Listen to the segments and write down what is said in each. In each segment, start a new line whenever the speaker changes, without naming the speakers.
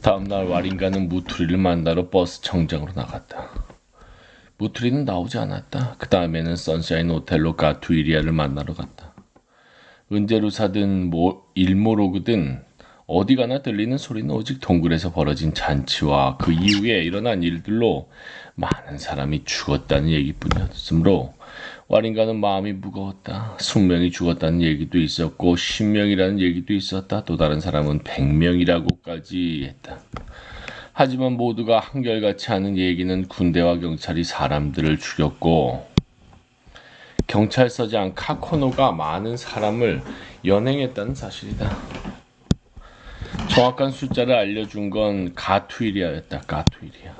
다음날 와린가는 무투리를 만나러 버스 정장으로 나갔다. 무투리는 나오지 않았다. 그 다음에는 선샤인 호텔로 가투이리아를 만나러 갔다. 은제루사든 일모로그든 어디 가나 들리는 소리는 오직 동굴에서 벌어진 잔치와 그 이후에 일어난 일들로 많은 사람이 죽었다는 얘기뿐이었으므로 와린가는 마음이 무거웠다. 20명이 죽었다는 얘기도 있었고 10명이라는 얘기도 있었다. 또 다른 사람은 100명이라고까지 했다. 하지만 모두가 한결같이 하는 얘기는 군대와 경찰이 사람들을 죽였고 경찰서장 카코노가 많은 사람을 연행했다는 사실이다. 정확한 숫자를 알려준 건 가투이리아였다. 가투이리아.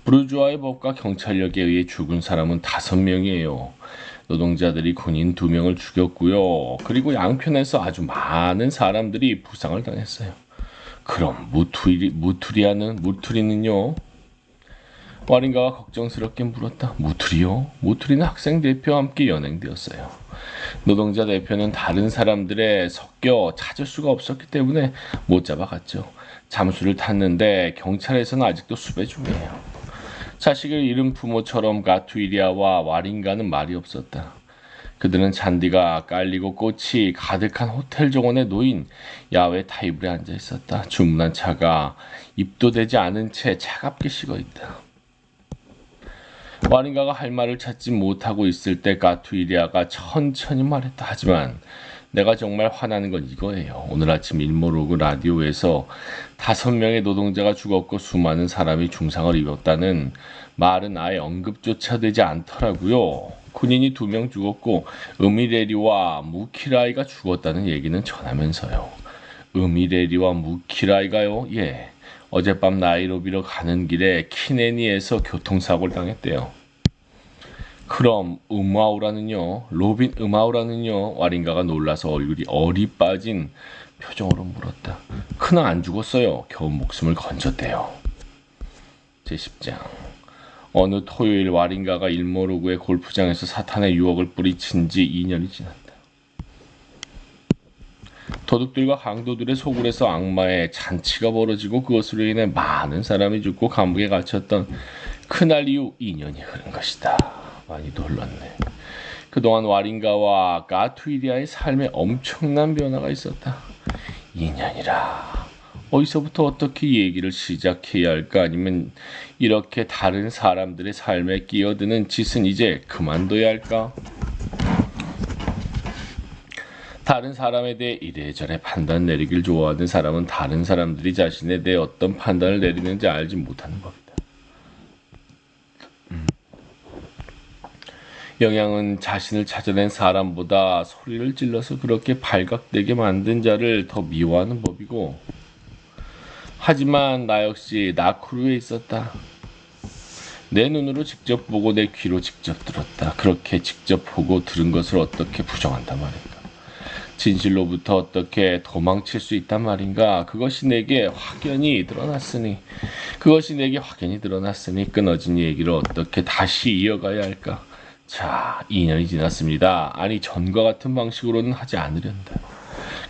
부르주아의 법과 경찰력에 의해 죽은 사람은 5명이에요. 노동자들이 군인 2명을 죽였고요. 그리고 양편에서 아주 많은 사람들이 부상을 당했어요. 그럼 무투리는요? 와린가가 걱정스럽게 물었다. 무투리요? 무투리는 학생 대표와 함께 연행되었어요. 노동자 대표는 다른 사람들에 섞여 찾을 수가 없었기 때문에 못 잡아갔죠. 잠수를 탔는데 경찰에서는 아직도 수배 중이에요. 자식을 잃은 부모처럼 가투이리아와 와린가는 말이 없었다. 그들은 잔디가 깔리고 꽃이 가득한 호텔 정원에 놓인 야외 테이블에 앉아 있었다. 주문한 차가 입도되지 않은 채 차갑게 식어 있다. 와린가가 할 말을 찾지 못하고 있을 때 가투이리아가 천천히 말했다. 하지만 내가 정말 화나는 건 이거예요. 오늘 아침 일모로그 라디오에서 5명의 노동자가 죽었고 수많은 사람이 중상을 입었다는 말은 아예 언급조차 되지 않더라고요. 군인이 2명 죽었고 으미레리와 무키라이가 죽었다는 얘기는 전하면서요. 으미레리와 무키라이가요? 예. 어젯밤 나이로비로 가는 길에 키네니에서 교통사고를 당했대요. 그럼 로빈 음아우라는요? 와린가가 놀라서 얼굴이 얼이 빠진 표정으로 물었다. 그는 안 죽었어요. 겨우 목숨을 건졌대요. 제10장. 어느 토요일 와린가가 일모로그의 골프장에서 사탄의 유혹을 뿌리친 지 2년이 지났다. 도둑들과 강도들의 소굴에서 악마의 잔치가 벌어지고 그것으로 인해 많은 사람이 죽고 감옥에 갇혔던 그날 이후 2년이 흐른 것이다. 많이도 흘렀네. 그동안 와린가와 가투이리아의 삶에 엄청난 변화가 있었다. 2년이라. 어디서부터 어떻게 얘기를 시작해야 할까? 아니면 이렇게 다른 사람들의 삶에 끼어드는 짓은 이제 그만둬야 할까? 다른 사람에 대해 이래저래 판단 내리길 좋아하는 사람은 다른 사람들이 자신에 대해 어떤 판단을 내리는지 알지 못하는 법이다. 영양은 자신을 찾아낸 사람보다 소리를 질러서 그렇게 발각되게 만든 자를 더 미워하는 법이고, 하지만 나 역시 나쿠루에 있었다. 내 눈으로 직접 보고 내 귀로 직접 들었다. 그렇게 직접 보고 들은 것을 어떻게 부정한단 말인가? 진실로부터 어떻게 도망칠 수 있단 말인가? 그것이 내게 확연히 드러났으니 끊어진 얘기를 어떻게 다시 이어가야 할까? 자, 2년이 지났습니다. 아니, 전과 같은 방식으로는 하지 않으련다.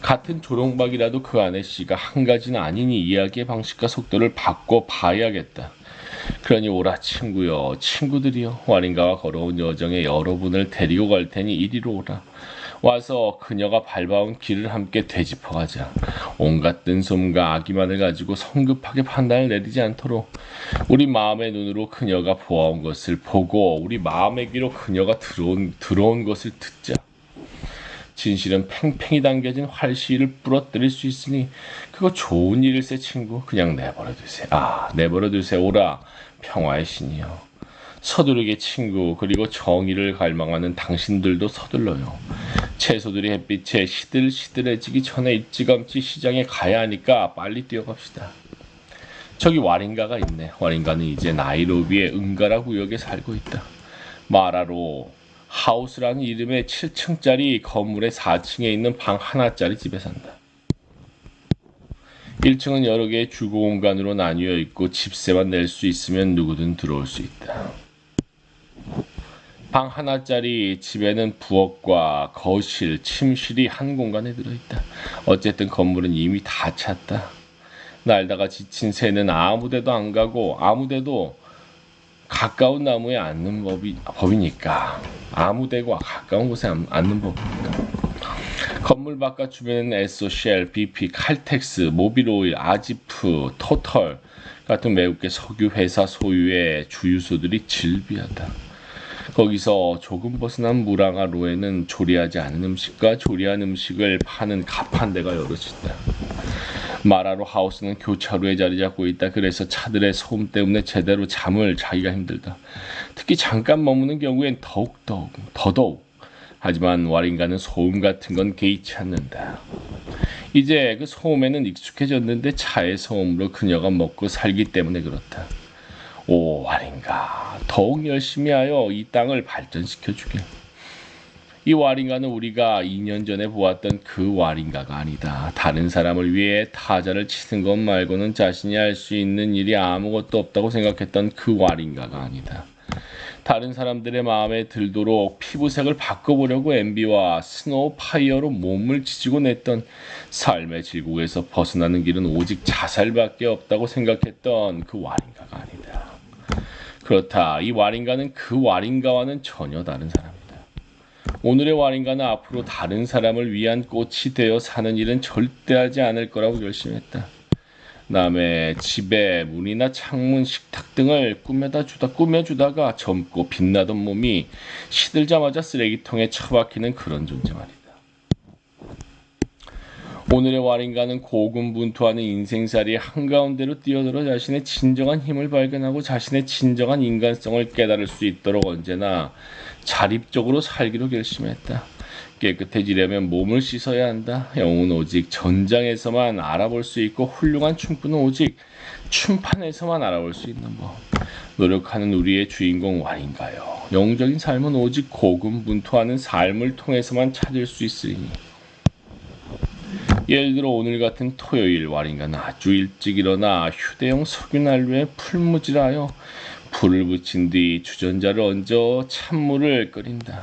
같은 조롱박이라도 그 안에 씨가 한 가지는 아니니 이야기의 방식과 속도를 바꿔봐야겠다. 그러니 오라 친구여, 친구들이여, 와린가가 걸어온 여정에 여러분을 데리고 갈 테니 이리로 오라. 와서 그녀가 밟아온 길을 함께 되짚어가자. 온갖 뜬솜과 악의만을 가지고 성급하게 판단을 내리지 않도록 우리 마음의 눈으로 그녀가 보아온 것을 보고 우리 마음의 귀로 그녀가 들어온 것을 듣자. 진실은 팽팽히 당겨진 활시를 부러뜨릴 수 있으니 그거 좋은 일일세 친구. 그냥 내버려두세. 오라 평화의 신이여. 서두르게 친구, 그리고 정의를 갈망하는 당신들도 서둘러요. 채소들이 햇빛에 시들시들해지기 전에 일찌감치 시장에 가야 하니까 빨리 뛰어갑시다. 저기 와린가가 있네. 와린가는 이제 나이로비의 은가라 구역에 살고 있다. 마라로 하우스라는 이름의 7층짜리 건물의 4층에 있는 방 하나짜리 집에 산다. 1층은 여러 개의 주거 공간으로 나뉘어 있고 집세만 낼 수 있으면 누구든 들어올 수 있다. 방 하나짜리 집에는 부엌과 거실, 침실이 한 공간에 들어있다. 어쨌든 건물은 이미 다 찼다. 날다가 지친 새는 아무데도 안 가고 아무데도 가까운 나무에 앉는 법이니까 아무데고 가까운 곳에 앉는 법이니까 건물 바깥 주변에는 에소, 쉘, BP, 칼텍스, 모빌오일, 아지프, 토털 같은 외국계 석유 회사 소유의 주유소들이 즐비하다. 거기서 조금 벗어난 무랑아로에는 조리하지 않은 음식과 조리한 음식을 파는 가판대가 여럿 있다. 마라로 하우스는 교차로에 자리 잡고 있다. 그래서 차들의 소음 때문에 제대로 잠을 자기가 힘들다. 특히 잠깐 머무는 경우엔 더더욱. 하지만 와링가는 소음 같은 건 개의치 않는다. 이제 그 소음에는 익숙해졌는데 차의 소음으로 그녀가 먹고 살기 때문에 그렇다. 오 와링가, 더욱 열심히 하여 이 땅을 발전시켜주게. 이 와링가는 우리가 2년 전에 보았던 그 와링가가 아니다. 다른 사람을 위해 타자를 치는 것 말고는 자신이 할 수 있는 일이 아무것도 없다고 생각했던 그 와링가가 아니다. 다른 사람들의 마음에 들도록 피부색을 바꿔보려고 MB와 스노우파이어로 몸을 지지고 냈던 삶의 질곡에서 벗어나는 길은 오직 자살밖에 없다고 생각했던 그 와링가가 아니다. 그렇다. 이 와링가는 그 와링가와는 전혀 다른 사람이다. 오늘의 와링가는 앞으로 다른 사람을 위한 꽃이 되어 사는 일은 절대 하지 않을 거라고 결심했다. 남의 집에 문이나 창문, 식탁 등을 꾸며주다가 젊고 빛나던 몸이 시들자마자 쓰레기통에 처박히는 그런 존재 말이다. 오늘의 와링가는 고군분투하는 인생살이 한가운데로 뛰어들어 자신의 진정한 힘을 발견하고 자신의 진정한 인간성을 깨달을 수 있도록 언제나 자립적으로 살기로 결심했다. 깨끗해지려면 몸을 씻어야 한다. 영웅은 오직 전장에서만 알아볼 수 있고 훌륭한 춤꾼은 오직 춤판에서만 알아볼 수 있는 법. 노력하는 우리의 주인공 와링가요. 영웅적인 삶은 오직 고군분투하는 삶을 통해서만 찾을 수 있으리니. 예를 들어 오늘 같은 토요일 와링가는 아주 일찍 일어나 휴대용 석유난로에 풀무질하여 불을 붙인 뒤 주전자를 얹어 찬물을 끓인다.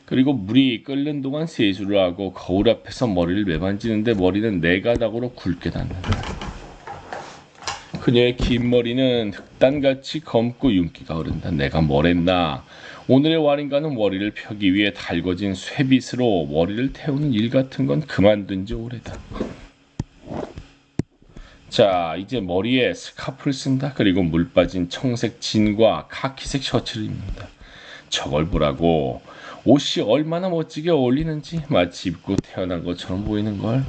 그리고 물이 끓는 동안 세수를 하고 거울 앞에서 머리를 매만지는데 머리는 4가닥으로 굵게 닿는다. 그녀의 긴 머리는 흑단같이 검고 윤기가 흐른다. 내가 뭘 했나? 오늘의 와링가는 머리를 펴기 위해 달궈진 쇠빗으로 머리를 태우는 일 같은 건 그만둔 지 오래다. 자, 이제 머리에 스카프를 쓴다. 그리고 물 빠진 청색 진과 카키색 셔츠를 입는다. 저걸 보라고. 옷이 얼마나 멋지게 어울리는지 마치 입고 태어난 것처럼 보이는걸.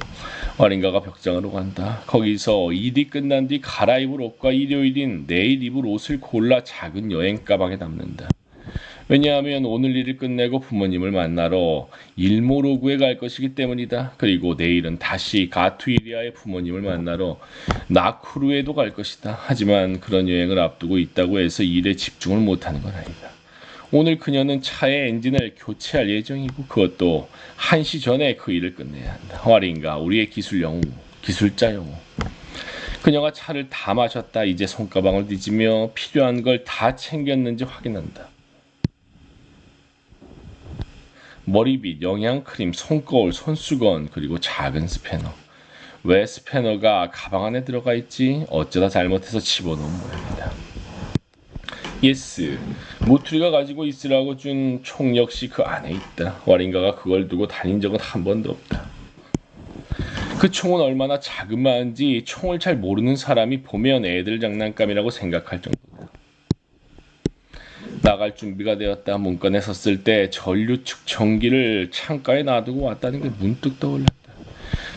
와링가가 벽장으로 간다. 거기서 일이 끝난 뒤 갈아입을 옷과 일요일인 내일 입을 옷을 골라 작은 여행 가방에 담는다. 왜냐하면 오늘 일을 끝내고 부모님을 만나러 일모로구에 갈 것이기 때문이다. 그리고 내일은 다시 가투이리아의 부모님을 만나러 나쿠루에도 갈 것이다. 하지만 그런 여행을 앞두고 있다고 해서 일에 집중을 못하는 건 아니다. 오늘 그녀는 차의 엔진을 교체할 예정이고 그것도 1시 전에 그 일을 끝내야 한다. 와링가, 우리의 기술자 영웅. 그녀가 차를 다 마셨다. 이제 손가방을 뒤지며 필요한 걸 다 챙겼는지 확인한다. 머리빗, 영양크림, 손거울, 손수건, 그리고 작은 스패너. 왜 스패너가 가방 안에 들어가 있지? 어쩌다 잘못해서 집어넣은 모양이다. 예스, 모투리가 가지고 있으라고 준 총 역시 그 안에 있다. 와링가가 그걸 두고 다닌 적은 한 번도 없다. 그 총은 얼마나 자그마한지 총을 잘 모르는 사람이 보면 애들 장난감이라고 생각할 정도다. 나갈 준비가 되었다. 문간에 섰을 때 전류 측정기를 창가에 놔두고 왔다는 게 문득 떠올랐다.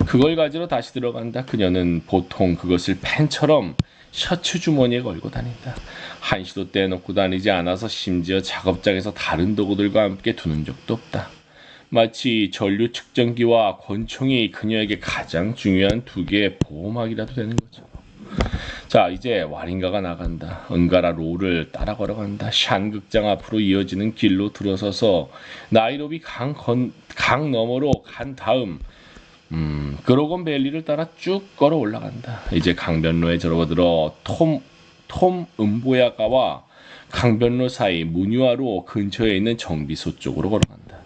그걸 가지러 다시 들어간다. 그녀는 보통 그것을 펜처럼 셔츠 주머니에 걸고 다닌다. 한시도 떼놓고 다니지 않아서 심지어 작업장에서 다른 도구들과 함께 두는 적도 없다. 마치 전류 측정기와 권총이 그녀에게 가장 중요한 2개의 보호막이라도 되는 거죠. 자, 이제 와링가가 나간다. 은가라 로를 따라 걸어간다. 샨 극장 앞으로 이어지는 길로 들어서서 나이로비 강 너머로 간 다음 그로건 밸리를 따라 쭉 걸어 올라간다. 이제 강변로에 접어들어 톰 음보야가와 강변로 사이 무뉴아로 근처에 있는 정비소 쪽으로 걸어간다.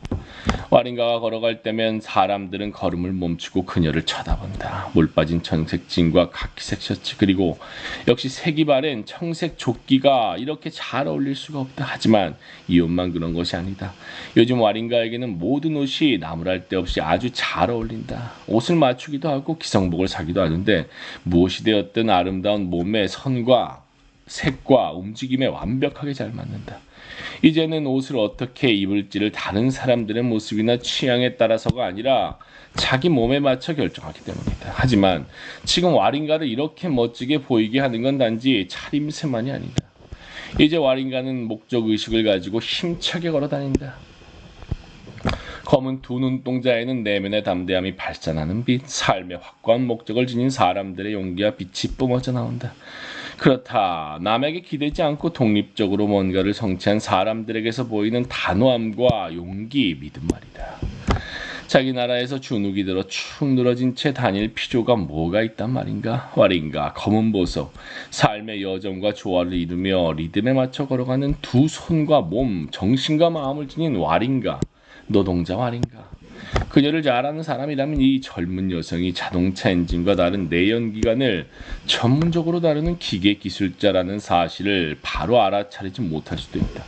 와린가가 걸어갈 때면 사람들은 걸음을 멈추고 그녀를 쳐다본다. 물 빠진 청색 진과 카키색 셔츠 그리고 역시 색이 바랜 청색 조끼가 이렇게 잘 어울릴 수가 없다. 하지만 이 옷만 그런 것이 아니다. 요즘 와린가에게는 모든 옷이 나무랄 데 없이 아주 잘 어울린다. 옷을 맞추기도 하고 기성복을 사기도 하는데 무엇이 되었든 아름다운 몸의 선과 색과 움직임에 완벽하게 잘 맞는다. 이제는 옷을 어떻게 입을지를 다른 사람들의 모습이나 취향에 따라서가 아니라 자기 몸에 맞춰 결정하기 때문이다. 하지만 지금 와린가를 이렇게 멋지게 보이게 하는 건 단지 차림새만이 아니다. 이제 와린가는 목적의식을 가지고 힘차게 걸어다닌다. 검은 두 눈동자에는 내면의 담대함이 발산하는 빛, 삶의 확고한 목적을 지닌 사람들의 용기와 빛이 뿜어져 나온다. 그렇다. 남에게 기대지 않고 독립적으로 뭔가를 성취한 사람들에게서 보이는 단호함과 용기, 믿음 말이다. 자기 나라에서 주눅이 들어 축 늘어진 채 다닐 필요가 뭐가 있단 말인가? 와린가, 검은 보석, 삶의 여정과 조화를 이루며 리듬에 맞춰 걸어가는 두 손과 몸, 정신과 마음을 지닌 와린가, 노동자 와린가. 그녀를 잘 아는 사람이라면 이 젊은 여성이 자동차 엔진과 다른 내연기관을 전문적으로 다루는 기계 기술자라는 사실을 바로 알아차리지 못할 수도 있다.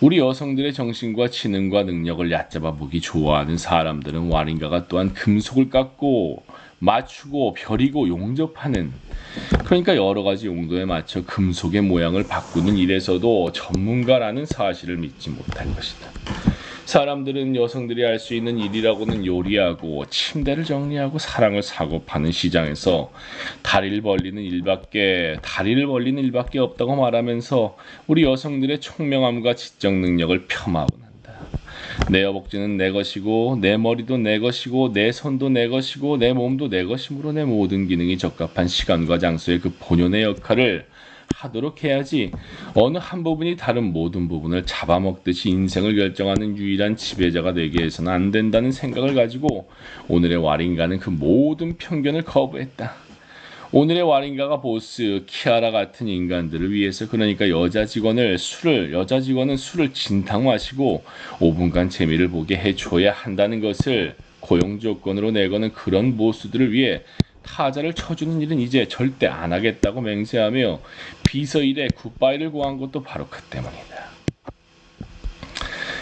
우리 여성들의 정신과 지능과 능력을 얕잡아 보기 좋아하는 사람들은 와린가가 또한 금속을 깎고 맞추고 벼리고 용접하는, 그러니까 여러 가지 용도에 맞춰 금속의 모양을 바꾸는 일에서도 전문가라는 사실을 믿지 못할 것이다. 사람들은 여성들이 할 수 있는 일이라고는 요리하고 침대를 정리하고 사랑을 사고 파는 시장에서 다리를 벌리는 일밖에 없다고 말하면서 우리 여성들의 총명함과 지적 능력을 폄하하곤 한다. 내 허벅지는 내 것이고 내 머리도 내 것이고 내 손도 내 것이고 내 몸도 내 것이므로 내 모든 기능이 적합한 시간과 장소의 그 본연의 역할을 하도록 해야지 어느 한 부분이 다른 모든 부분을 잡아먹듯이 인생을 결정하는 유일한 지배자가 되게 해서는 안 된다는 생각을 가지고 오늘의 와린가는 그 모든 편견을 거부했다. 오늘의 와린가가 보스 키아라 같은 인간들을 위해서, 그러니까 여자 직원은 술을 진탕 마시고 5분간 재미를 보게 해줘야 한다는 것을 고용 조건으로 내거는 그런 보스들을 위해 타자를 쳐주는 일은 이제 절대 안 하겠다고 맹세하며 비서일에 굿바이를 고한 것도 바로 그 때문이다.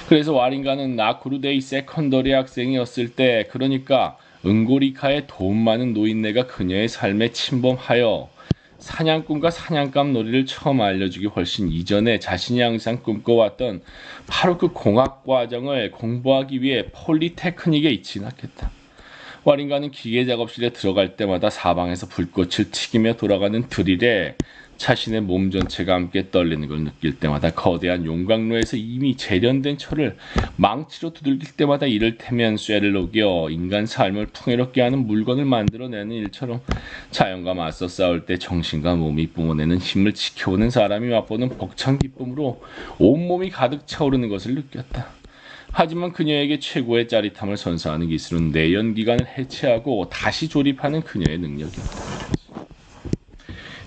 그래서 와린가는 나쿠르데이 세컨더리 학생이었을 때, 그러니까 응고리카의 돈 많은 노인네가 그녀의 삶에 침범하여 사냥꾼과 사냥감 놀이를 처음 알려주기 훨씬 이전에 자신이 항상 꿈꿔왔던 바로 그 공학 과정을 공부하기 위해 폴리테크닉에 진학했다. 와린가는 기계 작업실에 들어갈 때마다 사방에서 불꽃을 튀기며 돌아가는 드릴에 자신의 몸 전체가 함께 떨리는 걸 느낄 때마다 거대한 용광로에서 이미 재련된 철을 망치로 두들길 때마다 이를테면 쇠를 녹여 인간 삶을 풍요롭게 하는 물건을 만들어내는 일처럼 자연과 맞서 싸울 때 정신과 몸이 뿜어내는 힘을 지켜오는 사람이 맛보는 벅찬 기쁨으로 온몸이 가득 차오르는 것을 느꼈다. 하지만 그녀에게 최고의 짜릿함을 선사하는 기술은 내연기관을 해체하고 다시 조립하는 그녀의 능력이었다.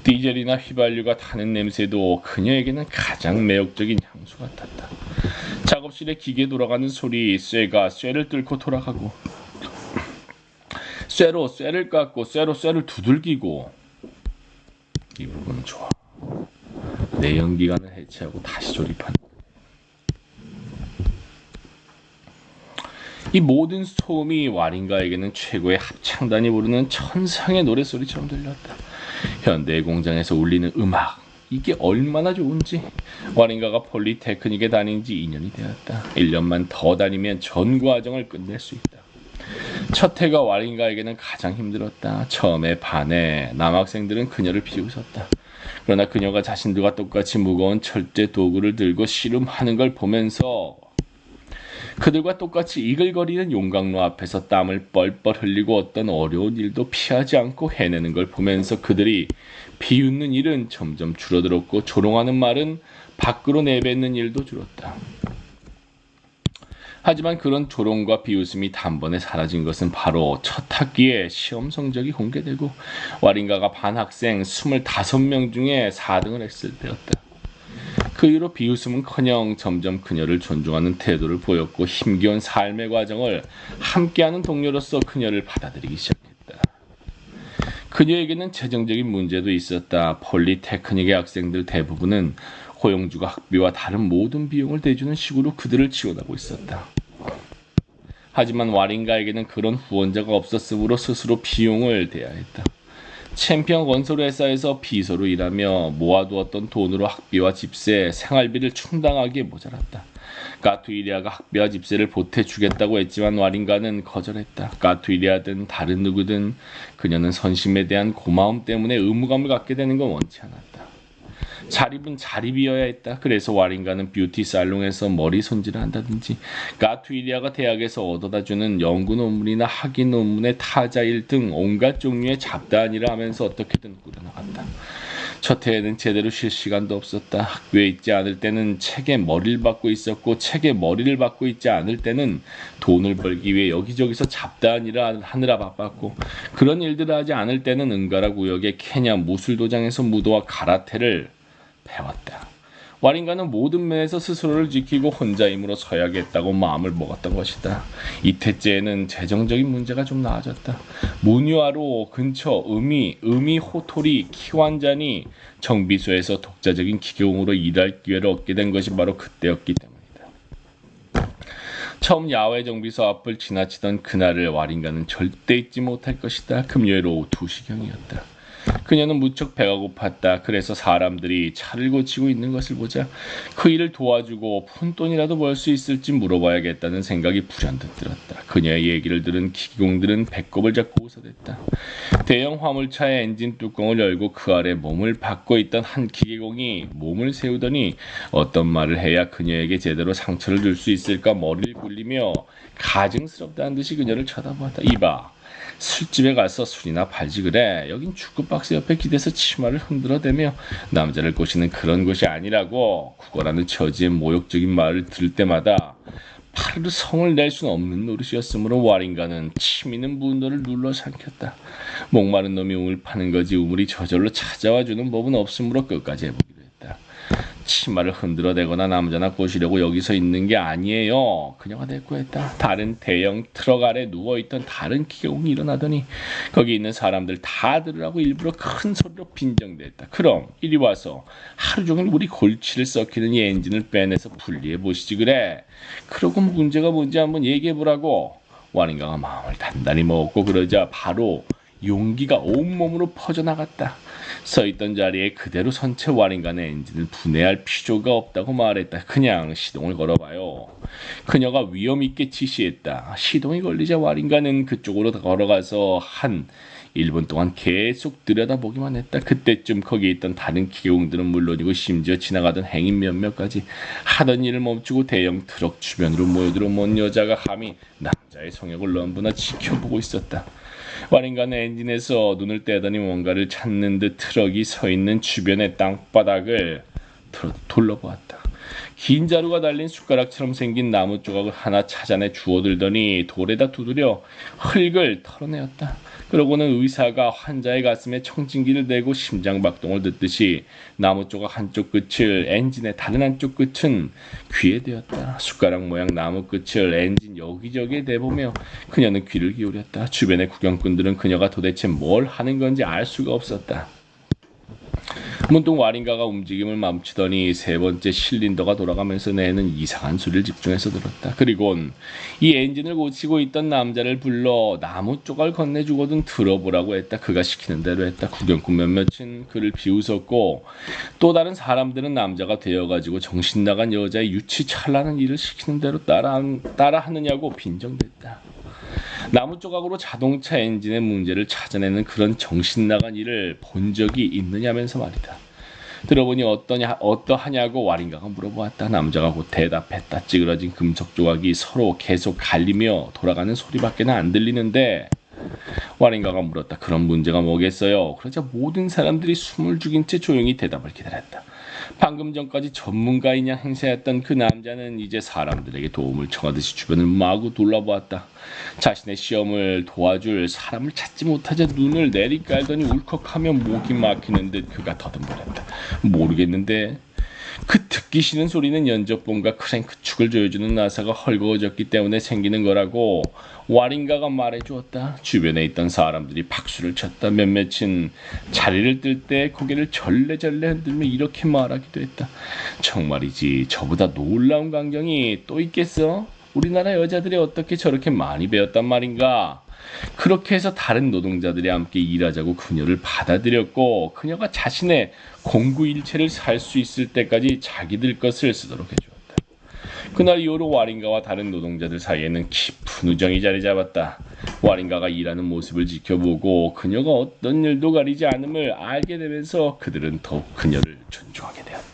디젤이나 휘발유가 타는 냄새도 그녀에게는 가장 매력적인 향수 같았다. 작업실에 기계 돌아가는 소리, 쇠가 쇠를 뚫고 돌아가고 쇠로 쇠를 깎고 쇠로 쇠를 두들기고, 이 부분은 좋아. 내연기관을 해체하고 다시 조립하는, 이 모든 소음이 와린가에게는 최고의 합창단이 부르는 천상의 노랫소리처럼 들렸다. 현대의 공장에서 울리는 음악, 이게 얼마나 좋은지. 와린가가 폴리테크닉에 다닌 지 2년이 되었다. 1년만 더 다니면 전 과정을 끝낼 수 있다. 첫 해가 와린가에게는 가장 힘들었다. 처음에 반해 남학생들은 그녀를 비웃었다. 그러나 그녀가 자신들과 똑같이 무거운 철제 도구를 들고 씨름하는 걸 보면서, 그들과 똑같이 이글거리는 용광로 앞에서 땀을 뻘뻘 흘리고 어떤 어려운 일도 피하지 않고 해내는 걸 보면서 그들이 비웃는 일은 점점 줄어들었고 조롱하는 말은 밖으로 내뱉는 일도 줄었다. 하지만 그런 조롱과 비웃음이 단번에 사라진 것은 바로 첫 학기에 시험 성적이 공개되고 와린가가 반 학생 25명 중에 4등을 했을 때였다. 그 이후로 비웃음은커녕 점점 그녀를 존중하는 태도를 보였고 힘겨운 삶의 과정을 함께하는 동료로서 그녀를 받아들이기 시작했다. 그녀에게는 재정적인 문제도 있었다. 폴리테크닉의 학생들 대부분은 고용주가 학비와 다른 모든 비용을 대주는 식으로 그들을 지원하고 있었다. 하지만 와링가에게는 그런 후원자가 없었으므로 스스로 비용을 대야 했다. 챔피언 건설회사에서 비서로 일하며 모아두었던 돈으로 학비와 집세, 생활비를 충당하기에 모자랐다. 까투이리아가 학비와 집세를 보태주겠다고 했지만 와링가는 거절했다. 까투이리아든 다른 누구든 그녀는 선심에 대한 고마움 때문에 의무감을 갖게 되는 건 원치 않았다. 자립은 자립이어야 했다. 그래서 와링가는 뷰티 살롱에서 머리 손질을 한다든지 까투이리아가 대학에서 얻어다주는 연구 논문이나 학위 논문의 타자일 등 온갖 종류의 잡다한 일을 하면서 어떻게든 꾸려나갔다. 첫 해에는 제대로 쉴 시간도 없었다. 학교에 있지 않을 때는 책에 머리를 박고 있었고 책에 머리를 박고 있지 않을 때는 돈을 벌기 위해 여기저기서 잡다한 일을 하느라 바빴고 그런 일들을 하지 않을 때는 은가라 구역의 케냐 무술도장에서 무도와 가라테를 배웠다. 와링가는 모든 면에서 스스로를 지키고 혼자 힘으로 서야겠다고 마음을 먹었던 것이다. 이태째에는 재정적인 문제가 좀 나아졌다. 무뉴아로 근처 의미 호토리 키완잔이 정비소에서 독자적인 기계공으로 일할 기회를 얻게 된 것이 바로 그때였기 때문이다. 처음 야외 정비소 앞을 지나치던 그날을 와링가는 절대 잊지 못할 것이다. 금요일 오후 2시경이었다. 그녀는 무척 배가 고팠다. 그래서 사람들이 차를 고치고 있는 것을 보자 그 일을 도와주고 푼돈이라도 벌 수 있을지 물어봐야겠다는 생각이 불현듯 들었다. 그녀의 얘기를 들은 기기공들은 배꼽을 잡고 웃어댔다. 대형 화물차의 엔진 뚜껑을 열고 그 아래 몸을 박고 있던 한 기계공이 몸을 세우더니 어떤 말을 해야 그녀에게 제대로 상처를 줄 수 있을까 머리를 굴리며 가증스럽다는 듯이 그녀를 쳐다보았다. 이봐. 술집에 가서 술이나 팔지 그래. 여긴 축구박스 옆에 기대서 치마를 흔들어대며 남자를 꼬시는 그런 곳이 아니라고. 국어라는 처지의 모욕적인 말을 들을 때마다 파르르 성을 낼 수는 없는 노릇이었으므로 와링가는 치미는 분노를 눌러 삼켰다. 목마른 놈이 우물 파는 거지 우물이 저절로 찾아와주는 법은 없으므로 끝까지 해보기로 했다. 치마를 흔들어대거나 남자나 꼬시려고 여기서 있는 게 아니에요. 그녀가 대꾸했다. 다른 대형 트럭 아래 누워있던 다른 기계공이 일어나더니 거기 있는 사람들 다 들으라고 일부러 큰 소리로 빈정댔다. 그럼 이리 와서 하루 종일 우리 골치를 썩히는 이 엔진을 빼내서 분리해보시지 그래. 그러고 문제가 뭔지 한번 얘기해보라고. 와링가가 마음을 단단히 먹었고 그러자 바로 용기가 온몸으로 퍼져나갔다. 서있던 자리에 그대로 선 채 와링가는 엔진을 분해할 필요가 없다고 말했다. 그냥 시동을 걸어봐요. 그녀가 위험있게 지시했다. 시동이 걸리자 와링가는 그쪽으로 걸어가서 한 1분 동안 계속 들여다보기만 했다. 그때쯤 거기에 있던 다른 기계공들은 물론이고 심지어 지나가던 행인 몇몇까지 하던 일을 멈추고 대형 트럭 주변으로 모여들어온 여자가 감히 남자의 성욕을 너무나 지켜보고 있었다. 와링가는 엔진에서 눈을 떼더니 뭔가를 찾는 듯 트럭이 서 있는 주변의 땅바닥을 둘러보았다. 긴 자루가 달린 숟가락처럼 생긴 나무 조각을 하나 찾아내 주워들더니 돌에다 두드려 흙을 털어내었다. 그러고는 의사가 환자의 가슴에 청진기를 대고 심장박동을 듣듯이 나무 조각 한쪽 끝을 엔진의 다른 한쪽 끝은 귀에 대었다. 숟가락 모양 나무 끝을 엔진 여기저기에 대보며 그녀는 귀를 기울였다. 주변의 구경꾼들은 그녀가 도대체 뭘 하는 건지 알 수가 없었다. 문득 와링가가 움직임을 멈추더니 세 번째 실린더가 돌아가면서 내는 이상한 소리를 집중해서 들었다. 그리곤 이 엔진을 고치고 있던 남자를 불러 나무 조각을 건네주거든 들어보라고 했다. 그가 시키는 대로 했다. 구경꾼 몇몇은 그를 비웃었고 또 다른 사람들은 남자가 되어가지고 정신나간 여자의 유치찬란한 일을 시키는 대로 따라하느냐고 빈정댔다. 나무 조각으로 자동차 엔진의 문제를 찾아내는 그런 정신나간 일을 본 적이 있느냐면서 말이다. 들어보니 어떠하냐고 와링가가 물어보았다. 남자가 곧 대답했다. 찌그러진 금속 조각이 서로 계속 갈리며 돌아가는 소리밖에는 안 들리는데 와링가가 물었다. 그런 문제가 뭐겠어요? 그러자 모든 사람들이 숨을 죽인 채 조용히 대답을 기다렸다. 방금 전까지 전문가이냐 행세했던 그 남자는 이제 사람들에게 도움을 청하듯이 주변을 마구 둘러보았다. 자신의 시험을 도와줄 사람을 찾지 못하자 눈을 내리깔더니 울컥하며 목이 막히는 듯 그가 더듬거렸다. 모르겠는데 그 듣기 싫은 소리는 연접봉과 크랭크 축을 조여주는 나사가 헐거워졌기 때문에 생기는 거라고 와링가가 말해주었다. 주변에 있던 사람들이 박수를 쳤다. 몇몇은 자리를 뜰 때 고개를 절레절레 흔들며 이렇게 말하기도 했다. 정말이지 저보다 놀라운 광경이 또 있겠어? 우리나라 여자들이 어떻게 저렇게 많이 배웠단 말인가? 그렇게 해서 다른 노동자들이 함께 일하자고 그녀를 받아들였고 그녀가 자신의 공구일체를 살 수 있을 때까지 자기들 것을 쓰도록 해주었다. 그날 이후로 와링가와 다른 노동자들 사이에는 깊은 우정이 자리 잡았다. 와링가가 일하는 모습을 지켜보고 그녀가 어떤 일도 가리지 않음을 알게 되면서 그들은 더욱 그녀를 존중하게 되었다.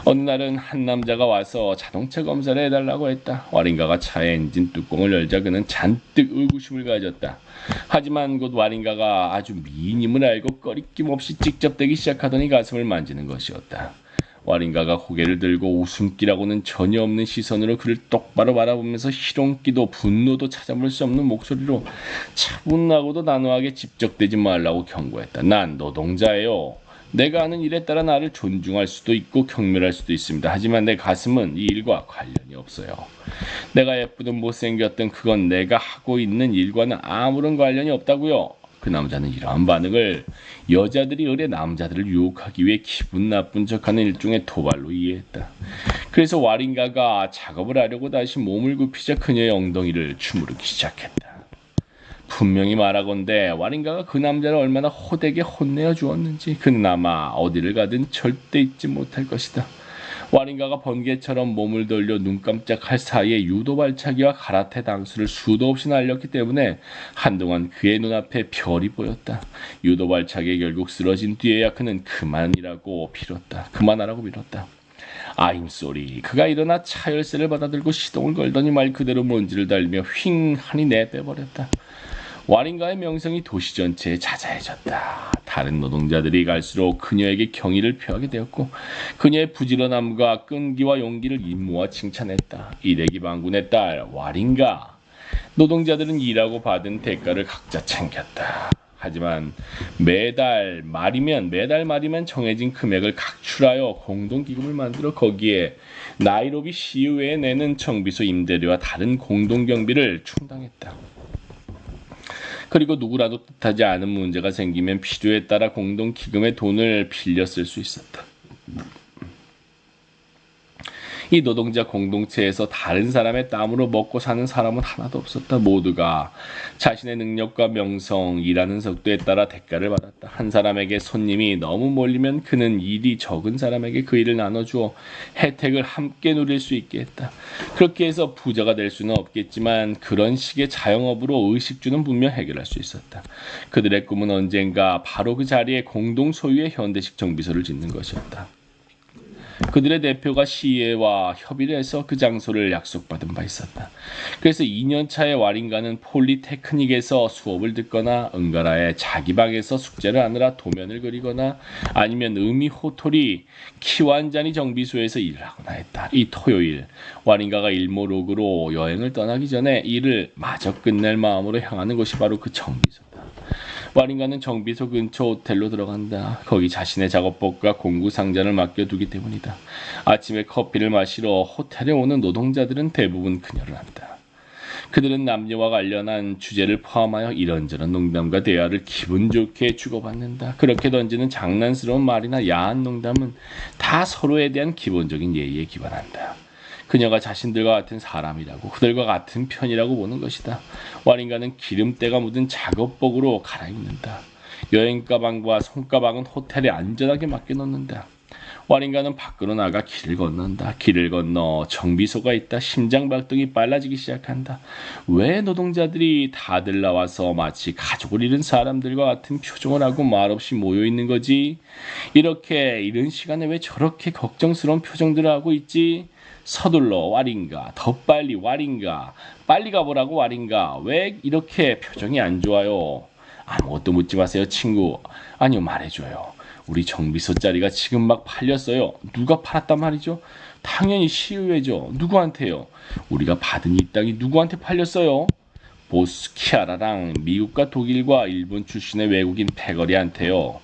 어느 날은 한 남자가 와서 자동차 검사를 해달라고 했다. 와링가가 차의 엔진 뚜껑을 열자 그는 잔뜩 의구심을 가졌다. 하지만 곧 와링가가 아주 미인임을 알고 꺼리낌 없이 찍접대기 시작하더니 가슴을 만지는 것이었다. 와링가가 고개를 들고 웃음기라고는 전혀 없는 시선으로 그를 똑바로 바라보면서 희롱기도 분노도 찾아볼 수 없는 목소리로 차분하고도 단호하게 집적대지 말라고 경고했다. 난 노동자예요. 내가 하는 일에 따라 나를 존중할 수도 있고 경멸할 수도 있습니다. 하지만 내 가슴은 이 일과 관련이 없어요. 내가 예쁘든 못생겼든 그건 내가 하고 있는 일과는 아무런 관련이 없다고요. 그 남자는 이러한 반응을 여자들이 의뢰 남자들을 유혹하기 위해 기분 나쁜 척하는 일종의 도발로 이해했다. 그래서 와링가가 작업을 하려고 다시 몸을 굽히자 그녀의 엉덩이를 주무르기 시작했다. 분명히 말하건대 와링가가 그 남자를 얼마나 호되게 혼내어 주었는지 그는 아마 어디를 가든 절대 잊지 못할 것이다. 와링가가 번개처럼 몸을 돌려 눈 깜짝할 사이에 유도 발차기와 가라테 당수를 수도 없이 날렸기 때문에 한동안 그의 눈앞에 별이 보였다. 유도 발차기에 결국 쓰러진 뒤에야 그는 그만하라고 빌었다. I'm sorry. 그가 일어나 차 열쇠를 받아들고 시동을 걸더니 말 그대로 먼지를 달리며 휑 하니 내빼버렸다. 와링가의 명성이 도시 전체에 자자해졌다. 다른 노동자들이 갈수록 그녀에게 경의를 표하게 되었고 그녀의 부지런함과 끈기와 용기를 임모아 칭찬했다. 이래기 방군의 딸 와링가. 노동자들은 일하고 받은 대가를 각자 챙겼다. 하지만 매달 말이면 정해진 금액을 각출하여 공동기금을 만들어 거기에 나이로비 시의회에 내는 정비소 임대료와 다른 공동경비를 충당했다. 그리고 누구라도 뜻하지 않은 문제가 생기면 필요에 따라 공동기금의 돈을 빌려 쓸 수 있었다. 이 노동자 공동체에서 다른 사람의 땀으로 먹고 사는 사람은 하나도 없었다. 모두가 자신의 능력과 명성, 일하는 속도에 따라 대가를 받았다. 한 사람에게 손님이 너무 몰리면 그는 일이 적은 사람에게 그 일을 나눠주어 혜택을 함께 누릴 수 있게 했다. 그렇게 해서 부자가 될 수는 없겠지만 그런 식의 자영업으로 의식주는 분명 해결할 수 있었다. 그들의 꿈은 언젠가 바로 그 자리에 공동 소유의 현대식 정비소를 짓는 것이었다. 그들의 대표가 시의회와 협의를 해서 그 장소를 약속받은 바 있었다. 그래서 2년 차에 와링가는 폴리테크닉에서 수업을 듣거나 은가라의 자기 방에서 숙제를 하느라 도면을 그리거나 아니면 의미호토리 키완자니 정비소에서 일을 하거나 했다. 이 토요일 와링가가 일모록으로 여행을 떠나기 전에 일을 마저 끝낼 마음으로 향하는 것이 바로 그 정비소다. 와링가는 정비소 근처 호텔로 들어간다. 거기 자신의 작업복과 공구 상자를 맡겨두기 때문이다. 아침에 커피를 마시러 호텔에 오는 노동자들은 대부분 그녀를 안다. 그들은 남녀와 관련한 주제를 포함하여 이런저런 농담과 대화를 기분 좋게 주고받는다. 그렇게 던지는 장난스러운 말이나 야한 농담은 다 서로에 대한 기본적인 예의에 기반한다. 그녀가 자신들과 같은 사람이라고 그들과 같은 편이라고 보는 것이다. 와링가는 기름때가 묻은 작업복으로 갈아입는다. 여행 가방과 손가방은 호텔에 안전하게 맡겨놓는다. 와링가는 밖으로 나가 길을 건넌다. 길을 건너 정비소가 있다. 심장박동이 빨라지기 시작한다. 왜 노동자들이 다들 나와서 마치 가족을 잃은 사람들과 같은 표정을 하고 말없이 모여있는 거지? 이런 시간에 왜 저렇게 걱정스러운 표정들을 하고 있지? 서둘러 와링가, 더 빨리 와링가, 빨리 가보라고 와링가. 왜 이렇게 표정이 안 좋아요? 아무것도 묻지 마세요 친구. 아니요 말해줘요. 우리 정비소 자리가 지금 막 팔렸어요. 누가 팔았단 말이죠? 당연히 시의회죠. 누구한테요? 우리가 받은 이 땅이 누구한테 팔렸어요? 보스 키아라랑 미국과 독일과 일본 출신의 외국인 패거리한테요.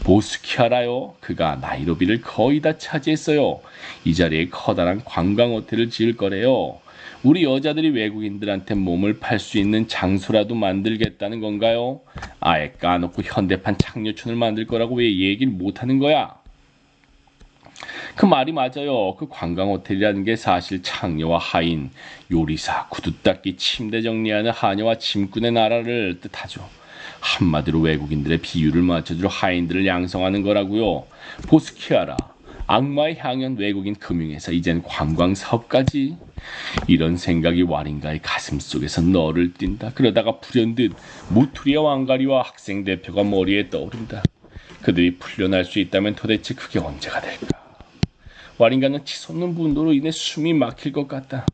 보스 키아라요. 그가 나이로비를 거의 다 차지했어요. 이 자리에 커다란 관광 호텔을 지을 거래요. 우리 여자들이 외국인들한테 몸을 팔 수 있는 장소라도 만들겠다는 건가요? 아예 까놓고 현대판 창녀촌을 만들 거라고 왜 얘기를 못하는 거야? 그 말이 맞아요. 그 관광 호텔이라는 게 사실 창녀와 하인, 요리사, 구두 닦기, 침대 정리하는 하녀와 짐꾼의 나라를 뜻하죠. 한마디로 외국인들의 비율을 맞춰주려 하인들을 양성하는 거라고요. 보스키아라, 악마의 향연 외국인 금융회사, 이젠 관광사업까지. 이런 생각이 와린가의 가슴 속에서 너를 띈다. 그러다가 불현듯 무투리아 왕가리와 학생 대표가 머리에 떠오른다. 그들이 풀려날 수 있다면 도대체 그게 언제가 될까? 와린가는 치솟는 분노로 인해 숨이 막힐 것 같다.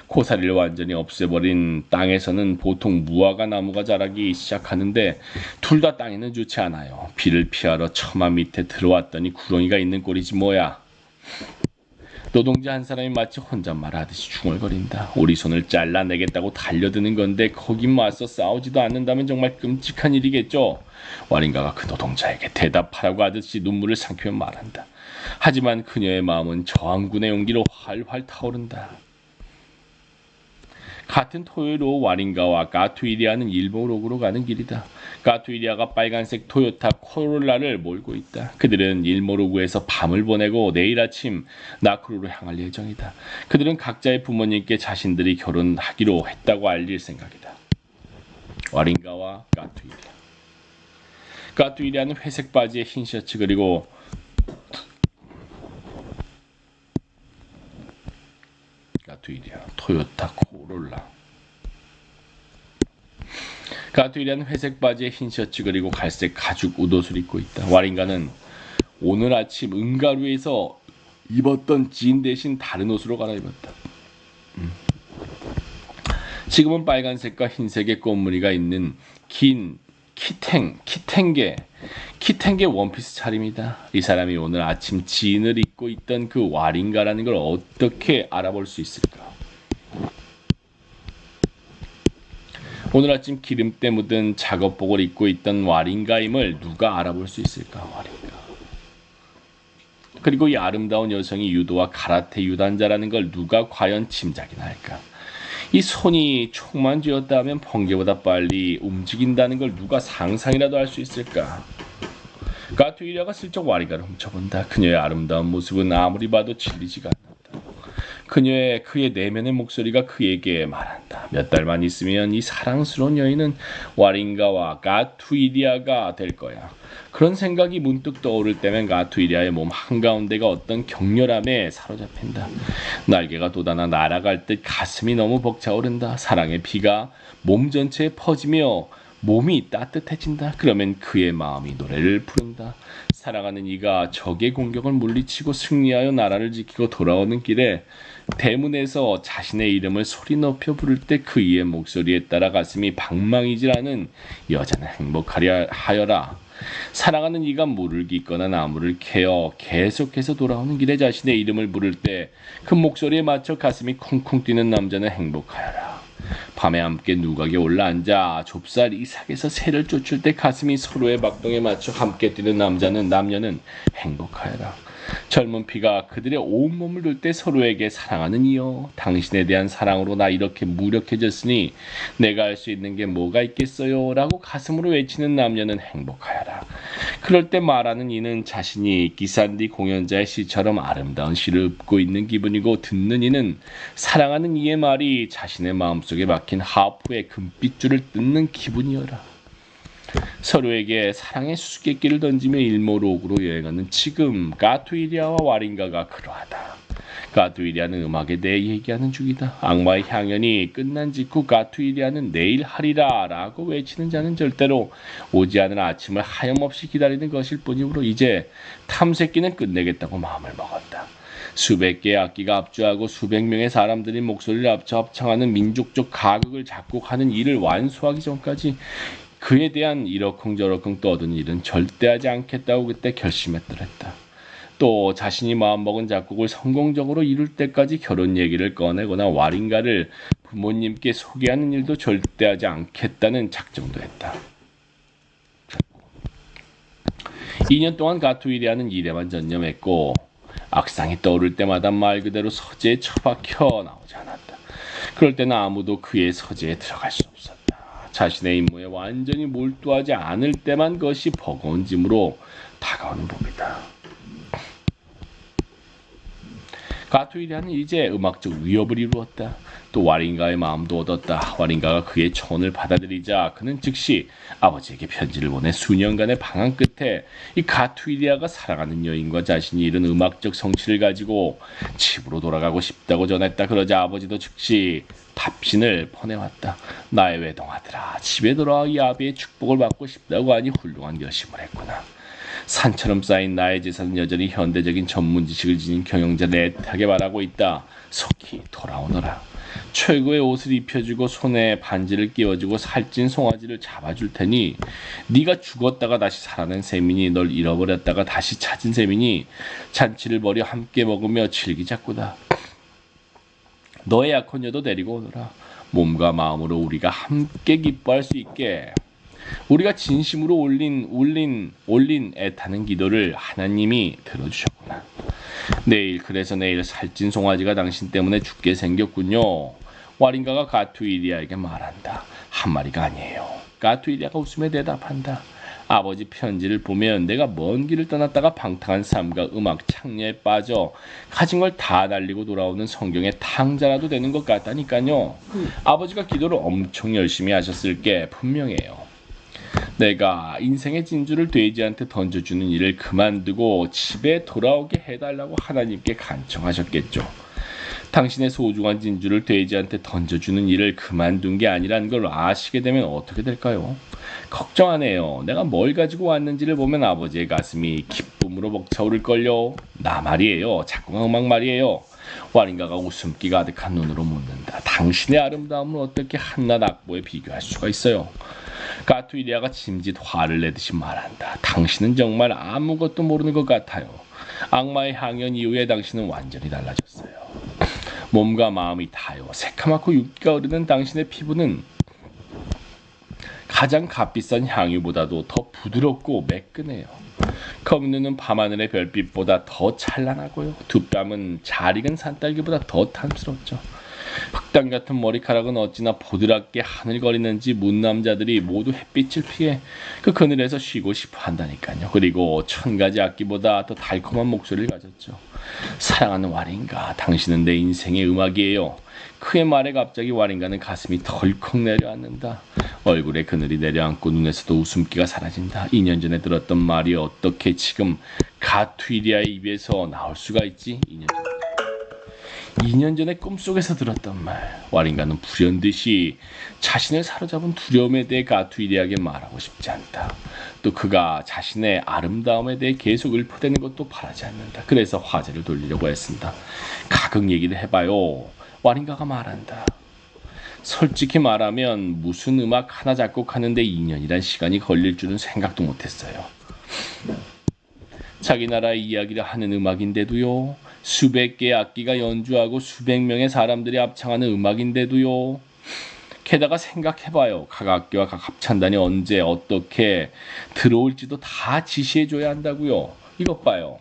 고사리를 완전히 없애버린 땅에서는 보통 무화과 나무가 자라기 시작하는데 둘 다 땅에는 좋지 않아요. 비를 피하러 처마 밑에 들어왔더니 구렁이가 있는 꼴이지 뭐야. 노동자 한 사람이 마치 혼잣말 하듯이 중얼거린다. 우리 손을 잘라내겠다고 달려드는 건데 거기 맞서 싸우지도 않는다면 정말 끔찍한 일이겠죠. 와린가가 그 노동자에게 대답하라고 하듯이 눈물을 삼키며 말한다. 하지만 그녀의 마음은 저항군의 용기로 활활 타오른다. 같은 토요일 오후 와린가와 가투이리아는 일본으로 가는 길이다. 가투이리아가 빨간색 토요타 코롤라를 몰고 있다. 그들은 일모로구에서 밤을 보내고 내일 아침 나크루로 향할 예정이다. 그들은 각자의 부모님께 자신들이 결혼하기로 했다고 알릴 생각이다. 와린가와 가투이리아. 가투이리아는 회색 바지에 흰 셔츠 그리고 가투이리아 토요타 코롤라. 가투이리아는 회색 바지에 흰 셔츠 그리고 갈색 가죽 웃옷을 입고 있다. 와린가는 오늘 아침 응가루에서 입었던 진 대신 다른 옷으로 갈아입었다. 지금은 빨간색과 흰색의 꽃무늬가 있는 긴 키탱게 원피스 차림이다. 이 사람이 오늘 아침 진을 입고 있던 그 와린가라는 걸 어떻게 알아볼 수 있을까? 오늘 아침 기름때 묻은 작업복을 입고 있던 와린가임을 누가 알아볼 수 있을까? 와린가. 그리고 이 아름다운 여성이 유도와 가라테 유단자라는 걸 누가 과연 짐작이나 할까? 이 손이 총만 쥐었다면 번개보다 빨리 움직인다는 걸 누가 상상이라도 할 수 있을까? 가투이리아가 슬쩍 와린가를 훔쳐본다. 그녀의 아름다운 모습은 아무리 봐도 질리지가 않는다. 그의 내면의 목소리가 그에게 말한다. 몇 달만 있으면 이 사랑스러운 여인은 와린가와 가투이리아가 될 거야. 그런 생각이 문득 떠오를 때면 가투이리아의 몸 한가운데가 어떤 격렬함에 사로잡힌다. 날개가 돋아나 날아갈 듯 가슴이 너무 벅차오른다. 사랑의 피가 몸 전체에 퍼지며 몸이 따뜻해진다. 그러면 그의 마음이 노래를 부른다. 사랑하는 이가 적의 공격을 물리치고 승리하여 나라를 지키고 돌아오는 길에 대문에서 자신의 이름을 소리 높여 부를 때 그 이의 목소리에 따라 가슴이 방망이질하는 여자는 행복하려 하여라. 사랑하는 이가 물을 깃거나 나무를 캐어 계속해서 돌아오는 길에 자신의 이름을 부를 때 그 목소리에 맞춰 가슴이 쿵쿵 뛰는 남자는 행복하여라. 밤에 함께 누각에 올라앉아 좁쌀 이삭에서 새를 쫓을 때 가슴이 서로의 박동에 맞춰 함께 뛰는 남녀는 행복하여라. 젊은 피가 그들의 온몸을 돌 때 서로에게 사랑하는 이여, 당신에 대한 사랑으로 나 이렇게 무력해졌으니 내가 할 수 있는 게 뭐가 있겠어요? 라고 가슴으로 외치는 남녀는 행복하여라. 그럴 때 말하는 이는 자신이 기산디 공연자의 시처럼 아름다운 시를 읊고 있는 기분이고, 듣는 이는 사랑하는 이의 말이 자신의 마음속에 박힌 하프의 금빛줄을 뜯는 기분이여라. 서로에게 사랑의 수수께끼를 던지며 일모록으로 여행하는 지금 가투이리아와 와린가가 그러하다. 가투이리아는 음악에 대해 얘기하는 중이다. 악마의 향연이 끝난 직후 가투이리아는 내일 하리라 라고 외치는 자는 절대로 오지 않을 아침을 하염없이 기다리는 것일 뿐이므로 이제 탐색기는 끝내겠다고 마음을 먹었다. 수백 개의 악기가 합주하고 수백 명의 사람들이 목소리를 합쳐 합창하는 민족적 가극을 작곡하는 일을 완수하기 전까지 그에 대한 이러쿵저러쿵 떠드는 일은 절대 하지 않겠다고 그때 결심했더랬다. 또 자신이 마음먹은 작곡을 성공적으로 이룰 때까지 결혼 얘기를 꺼내거나 와린가를 부모님께 소개하는 일도 절대 하지 않겠다는 작정도 했다. 2년 동안 가투이리아는 일에만 전념했고 악상이 떠오를 때마다 말 그대로 서재에 처박혀 나오지 않았다. 그럴 때는 아무도 그의 서재에 들어갈 수 없었다. 자신의 임무에 완전히 몰두하지 않을 때만 그것이 버거운 짐으로 다가오는 법이다. 가투이리아는 이제 음악적 위협을 이루었다. 또 와린가의 마음도 얻었다. 와린가가 그의 초언을 받아들이자 그는 즉시 아버지에게 편지를 보내 수년간의 방황 끝에 이 가투이리아가 사랑하는 여인과 자신이 이룬 음악적 성취를 가지고 집으로 돌아가고 싶다고 전했다. 그러자 아버지도 즉시 답신을 보내왔다. 나의 외동아들아, 집에 돌아와 이 아비의 축복을 받고 싶다고 하니 훌륭한 결심을 했구나. 산처럼 쌓인 나의 재산은 여전히 현대적인 전문 지식을 지닌 경영자 레트에게 말하고 있다. 속히 돌아오너라. 최고의 옷을 입혀주고 손에 반지를 끼워주고 살찐 송아지를 잡아줄 테니 네가 죽었다가 다시 살아난 셈이니 널 잃어버렸다가 다시 찾은 셈이니 잔치를 벌여 함께 먹으며 즐기자꾸다. 너의 약혼녀도 데리고 오너라. 몸과 마음으로 우리가 함께 기뻐할 수 있게 우리가 진심으로 올린 애타는 기도를 하나님이 들어주셨구나. 그래서 내일 살찐 송아지가 당신 때문에 죽게 생겼군요. 와린가가 가투이리아에게 말한다. 한 마리가 아니에요. 가투이리아가 웃으며 대답한다. 아버지 편지를 보면 내가 먼 길을 떠났다가 방탕한 삶과 음악 창녀에 빠져 가진 걸 다 날리고 돌아오는 성경의 탕자라도 되는 것 같다니까요. 아버지가 기도를 엄청 열심히 하셨을 게 분명해요. 내가 인생의 진주를 돼지한테 던져주는 일을 그만두고 집에 돌아오게 해달라고 하나님께 간청하셨겠죠. 당신의 소중한 진주를 돼지한테 던져주는 일을 그만둔 게 아니란 걸 아시게 되면 어떻게 될까요? 걱정 안 해요. 내가 뭘 가지고 왔는지를 보면 아버지의 가슴이 기쁨으로 벅차오를걸요. 나 말이에요. 작곡 음악 말이에요. 와린가가 웃음기 가득한 눈으로 묻는다. 당신의 아름다움을 어떻게 한낱 악보에 비교할 수가 있어요? 가투이리아가 짐짓 화를 내듯이 말한다. 당신은 정말 아무것도 모르는 것 같아요. 악마의 향연 이후에 당신은 완전히 달라졌어요. 몸과 마음이 타요. 새카맣고 윤기가 흐르는 당신의 피부는 가장 값비싼 향유보다도 더 부드럽고 매끈해요. 검은 눈은 밤하늘의 별빛보다 더 찬란하고요. 두 뺨은 잘 익은 산딸기보다 더 탐스럽죠. 흑당 같은 머리카락은 어찌나 보드랍게 하늘거리는지 문남자들이 모두 햇빛을 피해 그 그늘에서 쉬고 싶어 한다니까요. 그리고 천 가지 악기보다 더 달콤한 목소리를 가졌죠. 사랑하는 와린가, 당신은 내 인생의 음악이에요. 그의 말에 갑자기 와린가는 가슴이 덜컥 내려앉는다. 얼굴에 그늘이 내려앉고 눈에서도 웃음기가 사라진다. 2년 전에 들었던 말이 어떻게 지금 가투이리아의 입에서 나올 수가 있지? 2년 전에 꿈속에서 들었던 말. 와린가는 불현듯이 자신을 사로잡은 두려움에 대해 가투이리아에게 말하고 싶지 않다. 또 그가 자신의 아름다움에 대해 계속 읊어대는 것도 바라지 않는다. 그래서 화제를 돌리려고 했습니다. 가끔 얘기를 해봐요. 와린가가 말한다. 솔직히 말하면 무슨 음악 하나 작곡하는데 2년이란 시간이 걸릴 줄은 생각도 못했어요. 자기 나라의 이야기를 하는 음악인데도요. 수백 개의 악기가 연주하고 수백 명의 사람들이 합창하는 음악인데도요. 게다가 생각해봐요. 각 악기와 각 합창단이 언제 어떻게 들어올지도 다 지시해줘야 한다고요. 이것 봐요.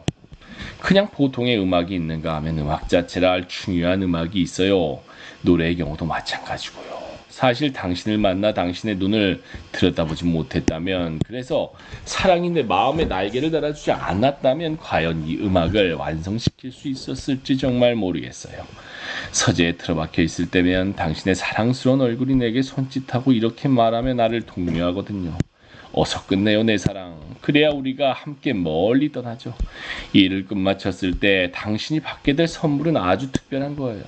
그냥 보통의 음악이 있는가 하면 음악 자체라 할 중요한 음악이 있어요. 노래의 경우도 마찬가지고요. 사실 당신을 만나 당신의 눈을 들여다보지 못했다면, 그래서 사랑이 내 마음에 날개를 달아주지 않았다면 과연 이 음악을 완성시킬 수 있었을지 정말 모르겠어요. 서재에 틀어박혀 있을 때면 당신의 사랑스러운 얼굴이 내게 손짓하고 이렇게 말하며 나를 독려하거든요. 어서 끝내요 내 사랑. 그래야 우리가 함께 멀리 떠나죠. 일을 끝마쳤을 때 당신이 받게 될 선물은 아주 특별한 거예요.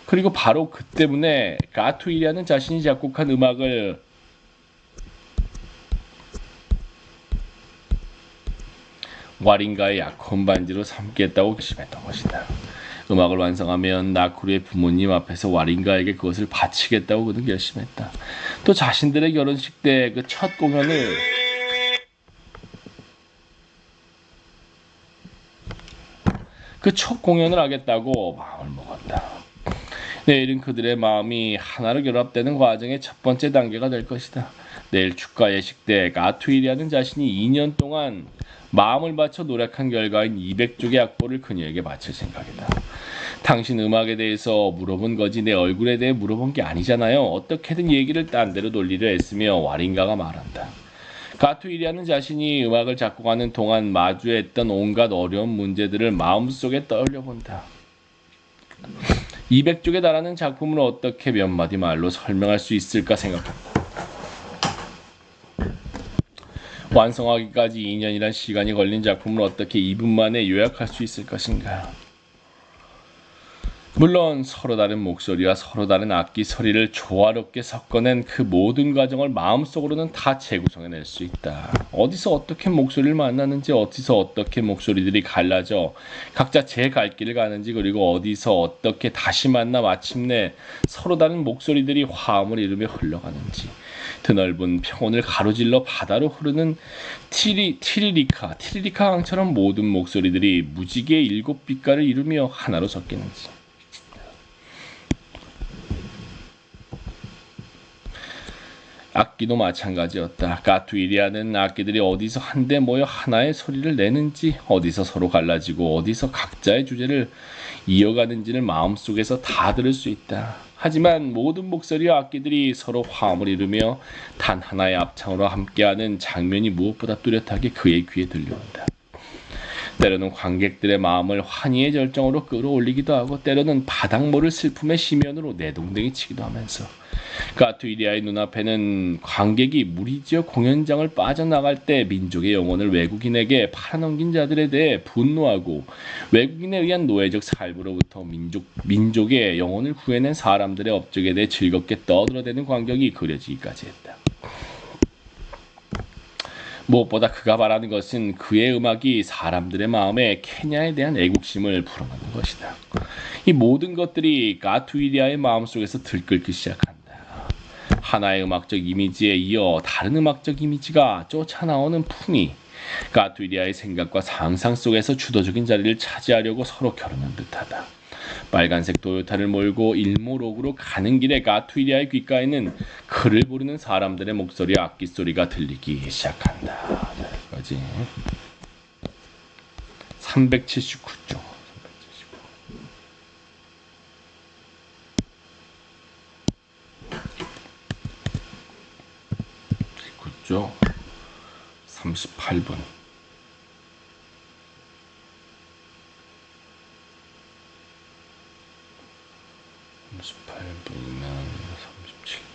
그리고 바로 그 때문에 가투이리아는 자신이 작곡한 음악을 와린가의 약혼 반지로 삼겠다고 결심했던 것이다. 음악을 완성하면 나쿠루의 부모님 앞에서 와린가에게 그것을 바치겠다고 그는 결심했다. 또 자신들의 결혼식 때 그 첫 공연을 그 첫 공연을 하겠다고 마음을 먹었다. 내일은 그들의 마음이 하나로 결합되는 과정의 첫 번째 단계가 될 것이다. 내일 축가 예식 때 가투일이라는 자신이 2년 동안 마음을 바쳐 노력한 결과인 200쪽의 악보를 그녀에게 바칠 생각이다. 당신 음악에 대해서 물어본 거지 내 얼굴에 대해 물어본 게 아니잖아요. 어떻게든 얘기를 딴 데로 돌리려 했으며 와린가가 말한다. 가투일이라는 자신이 음악을 작곡하는 동안 마주했던 온갖 어려운 문제들을 마음속에 떠올려본다. 200쪽에 달하는 작품을 어떻게 몇 마디 말로 설명할 수 있을까 생각한다. 완성하기까지 2년이란 시간이 걸린 작품을 어떻게 2분 만에 요약할 수 있을 것인가. 물론 서로 다른 목소리와 서로 다른 악기 소리를 조화롭게 섞어낸 그 모든 과정을 마음속으로는 다 재구성해낼 수 있다. 어디서 어떻게 목소리를 만나는지, 어디서 어떻게 목소리들이 갈라져 각자 제 갈 길을 가는지, 그리고 어디서 어떻게 다시 만나 마침내 서로 다른 목소리들이 화음을 이루며 흘러가는지, 드넓은 평원을 가로질러 바다로 흐르는 티리리카 강처럼 모든 목소리들이 무지개의 7빛깔을 이루며 하나로 섞이는지. 악기도 마찬가지였다. 가투이리아는 악기들이 어디서 한데 모여 하나의 소리를 내는지, 어디서 서로 갈라지고 어디서 각자의 주제를 이어가는지를 마음속에서 다 들을 수 있다. 하지만 모든 목소리와 악기들이 서로 화음을 이루며 단 하나의 합창으로 함께하는 장면이 무엇보다 뚜렷하게 그의 귀에 들려온다. 때로는 관객들의 마음을 환희의 절정으로 끌어올리기도 하고, 때로는 바닥 모를 슬픔의 심연으로 내동댕이 치기도 하면서, 가투이리아의 눈앞에는 관객이 무리지어 공연장을 빠져나갈 때 민족의 영혼을 외국인에게 팔아넘긴 자들에 대해 분노하고, 외국인에 의한 노예적 삶으로부터 민족의 영혼을 구해낸 사람들의 업적에 대해 즐겁게 떠들어대는 광경이 그려지기까지 했다. 무엇보다 그가 바라는 것은 그의 음악이 사람들의 마음에 케냐에 대한 애국심을 불어넣는 것이다. 이 모든 것들이 가투이리아의 마음속에서 들끓기 시작한다. 하나의 음악적 이미지에 이어 다른 음악적 이미지가 쫓아나오는 풍이 가투이리아의 생각과 상상 속에서 주도적인 자리를 차지하려고 서로 겨루는 듯하다. 빨간색 토요타를 몰고 일모록으로 가는 길에 가투이리아의 귓가에는 그를 부르는 사람들의 목소리와 악기 소리가 들리기 시작한다. 여기까지 379쪽. 38분. 38분이면 37분.